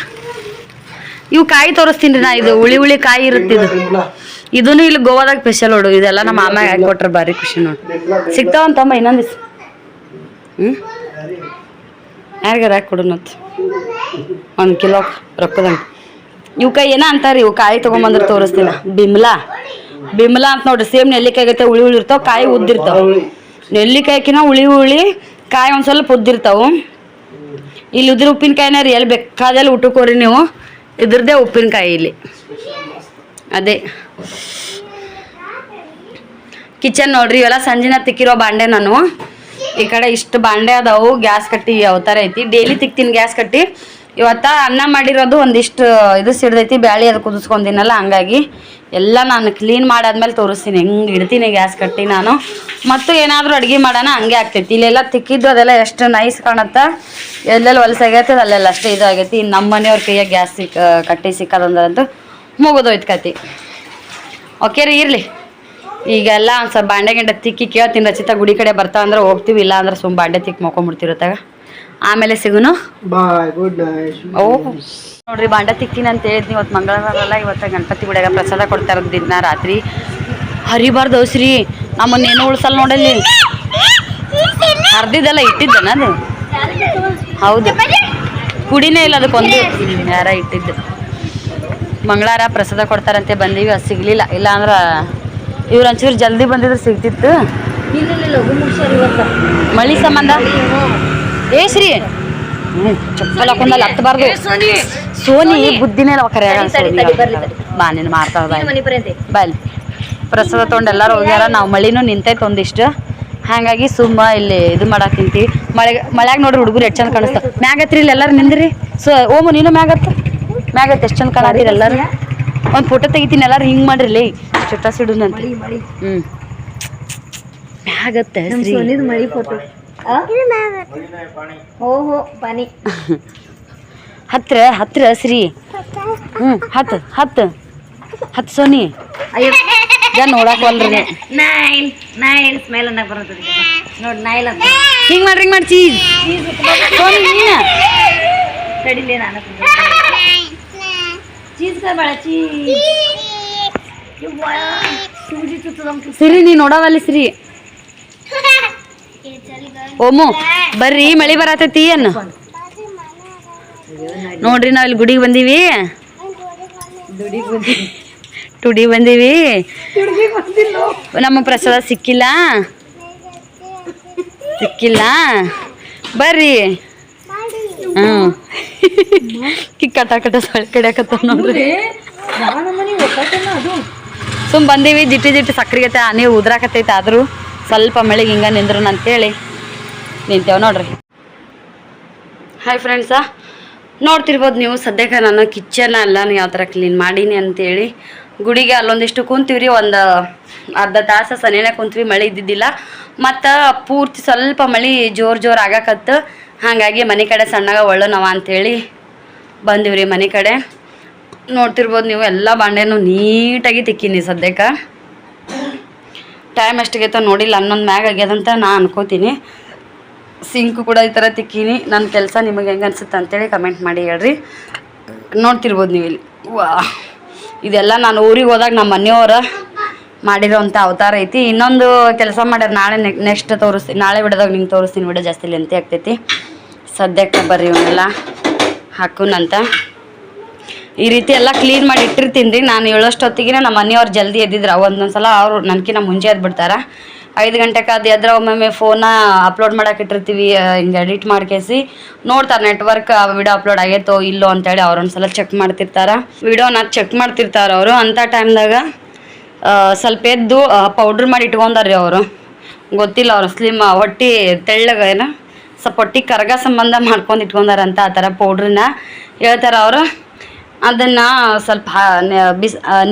ಇವು ಕಾಯಿ ತೋರಿಸ್ತೀನಿ ರೀ ನಾ. ಇದು ಹುಳಿ ಕಾಯಿ ಇರುತ್ತಿದ್ದು. ಇದನ್ನು ಇಲ್ಲಿ ಗೋವಾದಾಗ ಸ್ಪೆಷಲ್ ನೋಡು. ಇದೆಲ್ಲ ನಮ್ಮ ಮಾಮ ಹಾಕಿ ಕೊಟ್ರೆ ಭಾರಿ ಖುಷಿ ನೋಡಿ. ಸಿಗ್ತಾವಂತಮ್ಮ ಇನ್ನೊಂದು ದಿವ್ಸ. ಯಾರಿಗಾರ ಹಾಕಿ ಕೊಡೋಣತ್ 1 ಕಿಲೋ ರೊಕ್ಕದಂಗೆ. ಇವಕ್ಕ ಏನ ಅಂತಾರ್ರಿ. ಇವು ಕಾಯಿ ತೊಗೊಂಬಂದ್ರೆ ತೋರಿಸ್ತೀನಿ. ಬಿಮ್ಲಾ ಅಂತ ನೋಡ್ರಿ. ಸೇಮ್ ನೆಲ್ಲಿಕಾಯಿ ಆಗೈತೆ. ಹುಳಿ ಇರ್ತಾವ, ಕಾಯಿ ಉದ್ದಿರ್ತಾವ. ನೆಲ್ಲಿಕಾಯಿಕಿನ ಹುಳಿ ಕಾಯಿ ಒಂದು ಸ್ವಲ್ಪ ಉದ್ದಿರ್ತಾವು. ಇಲ್ಲಿ ಉದ್ದಿನ ಉಪ್ಪಿನಕಾಯಿನ ರೀ ಎಲ್ಲಿ ಬೇಕಾದಲ್ಲಿ ಊಟಕ್ಕೋರಿ ನೀವು. ಇದ್ರದ್ದೇ ಉಪ್ಪಿನಕಾಯಿ ಇಲ್ಲಿ. ಅದೇ ಕಿಚನ್ ನೋಡ್ರಿ. ಇವೆಲ್ಲ ಸಂಜಿನ ತಿಕ್ಕಿರೋ ಬಾಂಡೆ. ನಾನು ಈ ಕಡೆ ಇಷ್ಟು ಬಾಂಡೆ ಅದಾವು. ಗ್ಯಾಸ್ ಕಟ್ಟಿ ಯಾವ ಥರ ಐತಿ. ಡೈಲಿ ತಿಕ್ತೀನಿ ಗ್ಯಾಸ್ ಕಟ್ಟಿ. ಇವತ್ತ ಅನ್ನ ಮಾಡಿರೋದು ಒಂದಿಷ್ಟು ಇದು ಸಿಡ್ದೈತಿ. ಬ್ಯಾಳಿ ಅದು ಕುದಿಸ್ಕೊಂಡಿನಲ್ಲ, ಹಂಗಾಗಿ ಎಲ್ಲ ನಾನು ಕ್ಲೀನ್ ಮಾಡಾದ್ಮೇಲೆ ತೋರಿಸ್ತೀನಿ ಹೆಂಗೆ ಇಡ್ತೀನಿ ಗ್ಯಾಸ್ ಕಟ್ಟಿ ನಾನು. ಮತ್ತು ಏನಾದರೂ ಅಡುಗೆ ಮಾಡೋಣ ಹಂಗೆ ಆಗ್ತೈತಿ. ಇಲ್ಲೆಲ್ಲ ತಿಕ್ಕಿದ್ದು ಅದೆಲ್ಲ ಎಷ್ಟು ನೈಸ್ ಕಾಣುತ್ತಾ. ಎಲ್ಲೆಲ್ಲಿ ಹೊಲಸಾಗೈತೆ ಅಲ್ಲೆಲ್ಲ ಅಷ್ಟೇ ಇದಾಗೈತಿ. ಇನ್ನು ನಮ್ಮ ಮನೆಯವ್ರ ಕೈಯಾಗ ಗ್ಯಾಸ್ ಕಟ್ಟಿ ಸಿಕ್ಕದಂದ್ರಂತೂ ಮುಗಿದೋಯ್ತು ಕತಿ. ಓಕೆ ರೀ, ಇರಲಿ. ಈಗೆಲ್ಲ ಒಂದು ಸ್ವಲ್ಪ ಬಾಂಡೆ ಗಿಂಡೆ ತಿಕ್ಕಿ ಕೇಳ್ತೀನಿ. ರಚಿತಾ ಗುಡಿ ಕಡೆ ಬರ್ತಾ ಅಂದ್ರೆ ಹೋಗ್ತೀವಿ, ಇಲ್ಲ ಅಂದ್ರೆ ಸುಮ್ಮ ಬಾಂಡೆ ತಿಕ್ಕಿ ಮಕ್ಕೊಂಬಿಡ್ತಿರತ್ತಾಗ. ಆಮೇಲೆ ಸಿಗುನು. ಬಾಯ್, ಗುಡ್ ನೈಟ್. ಓ ನೋಡ್ರಿ, ಬಾಂಡೆ ತಿಕ್ತೀನಿ ಅಂತ ಹೇಳಿದ್ನಿ. ಇವತ್ತು ಮಂಗಳವಾರ. ಇವತ್ತು ಗಣಪತಿ ಗುಡಿಯಾಗ ಪ್ರಸಾದ ಕೊಡ್ತಾರ ದಿನ ರಾತ್ರಿ. ಹರಿಬಾರ್ದು ಶ್ರೀ. ನಮ್ಮನ್ನೇನು ಉಳ್ಸಲ್ಲ ನೋಡಲ್ಲಿ. ಹರಿದಿದ್ದೆಲ್ಲ ಇಟ್ಟಿದ್ದೇನ ಅದು? ಹೌದು, ಕುಡಿನೇ ಇಲ್ಲ ಅದಕ್ಕೊಂದು. ಯಾರ ಇಟ್ಟಿದ್ದು. ಮಂಗಳವಾರ ಪ್ರಸಾದ ಕೊಡ್ತಾರಂತೆ ಬಂದೀವಿ. ಅದು ಸಿಗ್ಲಿಲ್ಲ. ಇಲ್ಲ ಅಂದ್ರೆ ಇವ್ರು ಒಂಚೂರು ಜಲ್ದಿ ಬಂದಿದ್ರೆ ಸಿಗ್ತಿತ್ತು. ಮಳಿ ಸಂಬಂಧ ಶ್ರೀ ಚಪ್ಪಲ್ ಹಾಕೊಂಡಲ್ಲಿ ಹತ್ತಬಾರ್ದು. ಸೋನಿ ಬುದ್ಧಿನೇ ಕರೆ ಬಾ ನೀನು ಮಾಡ್ತಾವ ಬಾಯ್. ಪ್ರಸಾದ ತೊಗೊಂಡು ಎಲ್ಲರೂ ಹೋಗ್ಯಾರ. ನಾವು ಮಳಿನೂ ನಿಂತೈತೆ ಒಂದಿಷ್ಟು. ಹಾಗಾಗಿ ಸುಮ್ಮ ಇಲ್ಲಿ ಇದು ಮಾಡಕ್ಕೆ ನಿಂತೀವಿ. ಮಳೆಯಾಗ ನೋಡ್ರಿ ಹುಡುಗರು ಎಷ್ಟು ಚಂದ ಕಾಣಿಸ್ತಾವ. ಮ್ಯಾಗತ್ರಿ ಇಲ್ಲಿ ಎಲ್ಲರೂ ನಿಂದ್ರಿ. ಓಮು ನೀನು ಮ್ಯಾಗತ್ತ ಎಷ್ಟು ಚಂದ ಕಾಣತ್ತೀರಿ ಎಲ್ಲರೂ. ಒಂದು ಫೋಟೋ ತೆಗಿತೀನಿ. ಎಲ್ಲರೂ ಹಿಂಗೆ ಮಾಡ್ರಿ ಲೇ ಸ್ಟೇಟಸ್ ಇಡುನಂತ. ಮ್ಯಾಗತ್ತೆ ಮಳಿ ಫೋಟೋ. ಓಹೋ ಪಾನಿ ಹತ್ರ ಶ್ರೀ. ಹತ್ತು ಸೋನಿ. ನೋಡಾಕಲ್ರಿ ಹಿಂಗ್ ಮಾಡಿ ಚೀಸ್ ಸೋನಿ ನೀನ ಚೀಸ್ ಸಿರಿ ನೀ ನೋಡವಲ್ಲಿ ಸಿರಿ ಓಮು ಬರ್ರಿ ಮಳಿ ಬರತೈತಿ ಅನ್ನು ನೋಡ್ರಿ ನಾವ್ ಇಲ್ಲಿ ಗುಡಿಗೆ ಬಂದೀವಿ ಟುಡಿ ಬಂದೀವಿ ನಮ್ಮ ಪ್ರಸಾದ ಸಿಕ್ಕಿಲ್ಲ ಬರ್ರಿ ಕಟ ಕಟ ಸೊಳ್ಳೆ ಕಡಿಯಾಕತ್ತ ನೋಡ್ರಿ ಸುಮ್ ಬಂದೀವಿ ಜಿಟ್ಟಿ ಸಕ್ರಿಗತೆ ನೀವು ಉದ್ರಾಕತ್ತೈತೆ ಆದ್ರೂ ಸ್ವಲ್ಪ ಮಳೆಗೆ ಹಿಂಗ ನಿಂದ್ರು ಅಂತೇಳಿ ನಿಂತೇವ್ ನೋಡ್ರಿ. ಹಾಯ್ ಫ್ರೆಂಡ್ಸಾ, ನೋಡ್ತಿರ್ಬೋದು ನೀವು ಸದ್ಯಕ್ಕೆ ನಾನು ಕಿಚನ್ ಎಲ್ಲ ಯಾವ ಥರ ಕ್ಲೀನ್ ಮಾಡೀನಿ ಅಂತೇಳಿ ಗುಡಿಗೆ ಅಲ್ಲೊಂದಿಷ್ಟು ಕುಂತೀವ್ರಿ. ಒಂದು ಅರ್ಧ ತಾಸು ಸನೇನೆ ಕುಂತ್ವಿ, ಮಳೆ ಇದ್ದಿದ್ದಿಲ್ಲ. ಮತ್ತು ಪೂರ್ತಿ ಸ್ವಲ್ಪ ಮಳೆ ಜೋರು ಆಗಾಕತ್ತು. ಹಾಗಾಗಿ ಮನೆ ಕಡೆ ಸಣ್ಣಗ ಒಳ್ಳನವ ಅಂಥೇಳಿ ಬಂದಿವ್ರಿ ಮನೆ ಕಡೆ. ನೋಡ್ತಿರ್ಬೋದು ನೀವು ಎಲ್ಲ ಬಾಂಡೆನೂ ನೀಟಾಗಿ ತಿಕ್ಕೀನಿ. ಸದ್ಯಕ್ಕೆ ಟೈಮ್ ಎಷ್ಟಾಗೈತೆ ನೋಡಿಲ್ಲ, 11 ಮ್ಯಾಗ ಆಗ್ಯದಂತ ನಾ ಅನ್ಕೋತೀನಿ. ಸಿಂಕು ಕೂಡ ಈ ಥರ ತಿಕ್ಕೀನಿ. ನನ್ನ ಕೆಲಸ ನಿಮಗೆ ಹೆಂಗೆ ಅನ್ಸುತ್ತೆ ಅಂತೇಳಿ ಕಮೆಂಟ್ ಮಾಡಿ ಹೇಳ್ರಿ. ನೋಡ್ತಿರ್ಬೋದು ನೀವು ಇಲ್ಲಿ ಇದೆಲ್ಲ ನಾನು ಊರಿಗೆ ಹೋದಾಗ ನಮ್ಮ ಮನೆಯವ್ರ ಮಾಡಿರೋಂಥ ಅವತಾರ ಐತಿ. ಇನ್ನೊಂದು ಕೆಲಸ ಮಾಡ್ಯಾರ, ನಾಳೆ ನೆಕ್ಸ್ಟ್ ತೋರಿಸ್ತೀನಿ, ನಾಳೆ ವಿಡಿಯೋದಾಗ ನಿಮ್ಗೆ ತೋರಿಸ್ತೀನಿ. ವಿಡಿಯೋ ಜಾಸ್ತಿ ಲೆಂತಿ ಆಗ್ತೈತಿ. ಸದ್ಯಕ್ಕೆ ಬರ್ರಿ ಇವನ್ನೆಲ್ಲ ಹಾಕೋಣಂತ. ಈ ರೀತಿ ಎಲ್ಲ ಕ್ಲೀನ್ ಮಾಡಿ ಇಟ್ಟಿರ್ತೀನಿ ರೀ. ನಾನು ಹೇಳೋಷ್ಟೊತ್ತಿಗೆ ನಮ್ಮ ಮನೆಯವ್ರು ಜಲ್ದಿ ಎದ್ದಿದ್ರು. ಒಂದೊಂದು ಸಲ ಅವರು ನನಗಿನ್ನ ಮುಂಚೆ ಎದ್ಬಿಡ್ತಾರೆ. 5 ಗಂಟೆಗೆ ಅದು ಎದ್ರೆ ಒಮ್ಮೊಮ್ಮೆ ಫೋನ ಅಪ್ಲೋಡ್ ಮಾಡಕ್ಕೆ ಇಟ್ಟಿರ್ತೀವಿ, ಹಿಂಗೆ ಎಡಿಟ್ ಮಾಡ್ಕೇಸಿ ನೋಡ್ತಾರೆ ನೆಟ್ವರ್ಕ್ ವಿಡಿಯೋ ಅಪ್ಲೋಡ್ ಆಗೈತೋ ಇಲ್ಲೋ ಅಂತೇಳಿ ಅವ್ರೊಂದ್ಸಲ ಚೆಕ್ ಮಾಡ್ತಿರ್ತಾರೆ. ವಿಡಿಯೋನ ಚೆಕ್ ಮಾಡ್ತಿರ್ತಾರೆ ಅವರು. ಅಂಥ ಟೈಮ್ದಾಗ ಸ್ವಲ್ಪ ಎದ್ದು ಪೌಡ್ರ್ ಮಾಡಿ ಇಟ್ಕೊಂಡಾರ್ರಿ ಅವರು. ಗೊತ್ತಿಲ್ಲ ಅವರು ಸ್ಲಿಮ್ ಹೊಟ್ಟೆ ತೆಳ್ಳಗ ಏನೋ ಸ್ವಲ್ಪ ಹೊಟ್ಟೆ ಕರಗ ಸಂಬಂಧ ಮಾಡ್ಕೊಂಡು ಇಟ್ಕೊಂಡಾರಂತ. ಆ ಥರ ಪೌಡ್ರನ್ನ ಹೇಳ್ತಾರೆ ಅವರು. ಅದನ್ನು ಸ್ವಲ್ಪ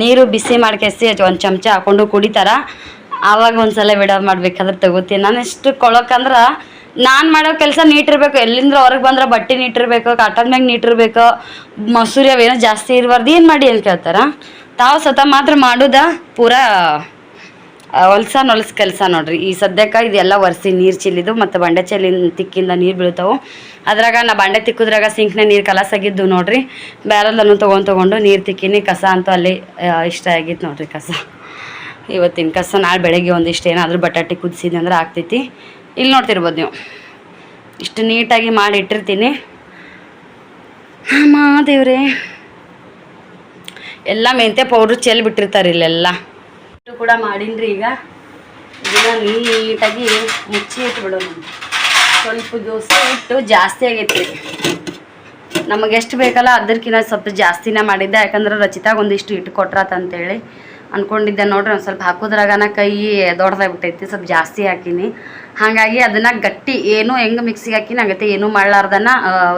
ನೀರು ಬಿಸಿ ಮಾಡ್ಕೇಸಿ ಒಂದು ಚಮಚ ಹಾಕ್ಕೊಂಡು ಕುಡಿತಾರೆ. ಆವಾಗ ಒಂದ್ಸಲ ವಿಡಿಯೋ ಮಾಡ್ಬೇಕಾದ್ರೆ ತಗೋತೀನಿ. ನಾನು ಎಷ್ಟು ಕೊಳಕಂದ್ರೆ ನಾನು ಮಾಡೋ ಕೆಲಸ ನೀಟಿರ್ಬೇಕು. ಎಲ್ಲಿಂದ ಹೊರಗೆ ಬಂದ್ರೆ ಬಟ್ಟೆ ನೀಟಿರ್ಬೇಕು, ಕಾಟನ್ ಮ್ಯಾಗ ನೀಟಿರ್ಬೇಕು, ಮೊಸರು ಅವೇನೋ ಜಾಸ್ತಿ ಇರಬಾರ್ದು. ಏನು ಮಾಡಿ ಅಂತ ಕೇಳ್ತಾರೆ. ತಾವು ಸ್ವತಃ ಮಾತ್ರ ಮಾಡೋದ ಪೂರಾ ಹೊಲ್ಸ ಕೆಲಸ ನೋಡ್ರಿ. ಈ ಸದ್ಯಕ್ಕೆ ಇದೆಲ್ಲ ಒರೆಸಿ ನೀರು ಚೆಲ್ಲಿದ್ದು ಮತ್ತು ಬಂಡೆ ಚೆಲ್ಲಿನ ತಿಕ್ಕಿಂದ ನೀರು ಬೀಳ್ತಾವೆ. ಅದ್ರಾಗ ನಾ ಬಂಡೆ ತಿಕ್ಕಿದ್ರಾಗ ಸಿಂಕ್ನ ನೀರು ಕಲಸಾಗಿದ್ದು ನೋಡ್ರಿ. ಬ್ಯಾರಲ್ಲನ್ನು ತೊಗೊಂಡು ನೀರು ತಿಕ್ಕಿನಿ. ಕಸ ಅಂತೂ ಅಲ್ಲಿ ಇಷ್ಟ ಆಗಿತ್ತು ನೋಡ್ರಿ. ಕಸ ಇವತ್ತಿನ ಕಸ ನಾಳೆ ಬೆಳಗ್ಗೆ ಒಂದಿಷ್ಟು ಏನಾದರೂ ಬಟಾಟೆ ಕುದಿಸಿದ್ವಿ ಅಂದ್ರೆ ಆಗ್ತೈತಿ. ಇಲ್ಲಿ ನೋಡ್ತಿರ್ಬೋದು ನೀವು ಇಷ್ಟು ನೀಟಾಗಿ ಮಾಡಿ ಇಟ್ಟಿರ್ತೀನಿ. ದೇವ್ರೆ ಎಲ್ಲ ಮೆಂತ್ಯ ಪೌಡ್ರ್ ಚೆಲ್ಲಿ ಬಿಟ್ಟಿರ್ತಾರೆ ಇಲ್ಲೆಲ್ಲ. ಕೂಡ ಮಾಡೀನ್ರಿ. ಈಗ ಇದನ್ನ ನೀಟಾಗಿ ಮುಚ್ಚಿ ಇಟ್ಬಿಡೋಣ. ಸ್ವಲ್ಪ ದೋಸೆ ಇಟ್ಟು ಜಾಸ್ತಿ ಆಗೈತಿ. ನಮಗೆ ಎಷ್ಟು ಬೇಕಲ್ಲ ಅದಕ್ಕಿಂತ ಸ್ವಲ್ಪ ಜಾಸ್ತಿನೇ ಮಾಡಿದ್ದೆ. ಯಾಕಂದ್ರೆ ರಚಿತಾಗ ಒಂದಿಷ್ಟು ಇಟ್ಟು ಕೊಟ್ರಾತಂತೇಳಿ ಅಂದ್ಕೊಂಡಿದ್ದೆ ನೋಡ್ರಿ. ಒಂದು ಸ್ವಲ್ಪ ಹಾಕೋದ್ರಾಗನ ಕೈ ದೊಡ್ಡದಾಗ್ಬಿಟ್ಟೈತಿ, ಸ್ವಲ್ಪ ಜಾಸ್ತಿ ಹಾಕಿನಿ. ಹಾಗಾಗಿ ಅದನ್ನು ಗಟ್ಟಿ ಏನೂ ಹೆಂಗೆ ಮಿಕ್ಸಿಗೆ ಹಾಕಿನಿ ಹಂಗತ್ತೆ ಏನೂ ಮಾಡ್ಲಾರ್ದನ್ನ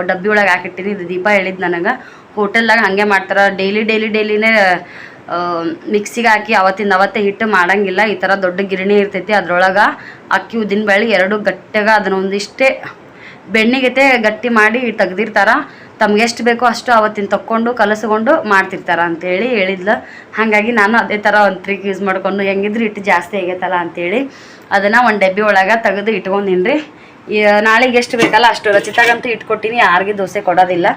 ಡಬ್ಬಿ ಒಳಗೆ ಹಾಕಿಟ್ಟಿನಿ. ಇದು ದೀಪ ಹೇಳಿದ್ದು ನನಗೆ. ಹೋಟೆಲ್ದಾಗ ಹಾಗೆ ಮಾಡ್ತಾರೆ. ಡೈಲಿನೇ ಮಿಕ್ಸಿಗೆ ಹಾಕಿ ಅವತ್ತೇ ಹಿಟ್ಟು ಮಾಡೋಂಗಿಲ್ಲ. ಈ ಥರ ದೊಡ್ಡ ಗಿರಣಿ ಇರ್ತೈತಿ, ಅದ್ರೊಳಗೆ ಅಕ್ಕಿ ಉದ್ದಿನ ಬೇಳೆ 2 ಗಟ್ಟಿಯಾಗ ಅದನ್ನ ಒಂದಿಷ್ಟೇ ಬೆಣ್ಣಿಗತೆ ಗಟ್ಟಿ ಮಾಡಿ ತೆಗ್ದಿರ್ತಾರೆ. ತಮ್ಗೆ ಎಷ್ಟು ಬೇಕೋ ಅಷ್ಟು ಅವತ್ತಿನ ತಕ್ಕೊಂಡು ಕಲಸ್ಕೊಂಡು ಮಾಡ್ತಿರ್ತಾರೆ ಅಂತೇಳಿ ಹೇಳಿದ್ಲು. ಹಾಗಾಗಿ ನಾನು ಅದೇ ಥರ ಒಂದು ಟ್ರಿಕ್ ಯೂಸ್ ಮಾಡ್ಕೊಂಡು ಹೆಂಗಿದ್ರು ಹಿಟ್ಟು ಜಾಸ್ತಿ ಆಗೈತಲ್ಲ ಅಂಥೇಳಿ ಅದನ್ನು ಒಂದು ಡಬ್ಬಿ ಒಳಗೆ ತೆಗೆದು ಇಟ್ಕೊಂಡಿನಿ ರೀ. ನಾಳೆಗೆ ಎಷ್ಟು ಬೇಕಲ್ಲ ಅಷ್ಟು. ರಚಿತಾಗಂತೂ ಇಟ್ಕೊಟ್ಟಿನಿ, ಯಾರಿಗೆ ದೋಸೆ ಕೊಡೋದಿಲ್ಲ.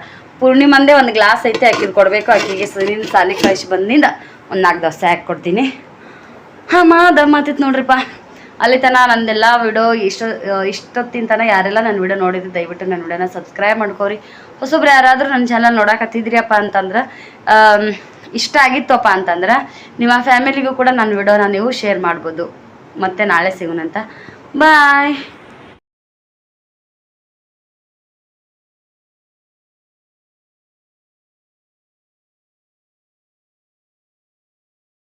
ಪೂರ್ಣಿಮಂದೇ ಒಂದು ಗ್ಲಾಸ್ ಐತೆ, ಅಕ್ಕಿದು ಕೊಡಬೇಕು. ಅಕ್ಕಿಗೆ ಸರಿನ ಸಾಲಿ ಕಳಿಸಿ ಬಂದಿಂದ ಒಂದು 4 ದೋಸೆ ಹಾಕ್ಕೊಡ್ತೀನಿ. ದಮ್ಮತ್ತಿತ್ತು ನೋಡ್ರಿಪ್ಪ. ಅಲ್ಲಿ ತನಕ ನಂದೆಲ್ಲ ವಿಡಿಯೋ ಇಷ್ಟೊತ್ತಿನ ತನಕ ಯಾರೆಲ್ಲ ನನ್ನ ವಿಡಿಯೋ ನೋಡಿದ್ರು ದಯವಿಟ್ಟು ನನ್ನ ವಿಡಿಯೋನ ಸಬ್ಸ್ಕ್ರೈಬ್ ಮಾಡ್ಕೋರಿ. ಹೊಸೊಬ್ರು ಯಾರಾದರೂ ನನ್ನ ಚಾನಲ್ ನೋಡಕತ್ತಿದ್ರಿಯಪ್ಪ ಅಂತಂದ್ರೆ, ಇಷ್ಟ ಆಗಿತ್ತಪ್ಪ ಅಂತಂದ್ರೆ ನಿಮ್ಮ ಫ್ಯಾಮಿಲಿಗೂ ಕೂಡ ನನ್ನ ವಿಡಿಯೋನ ನೀವು ಶೇರ್ ಮಾಡ್ಬೋದು. ಮತ್ತೆ ನಾಳೆ ಸಿಗೋಣಂತ. ಬಾಯ್.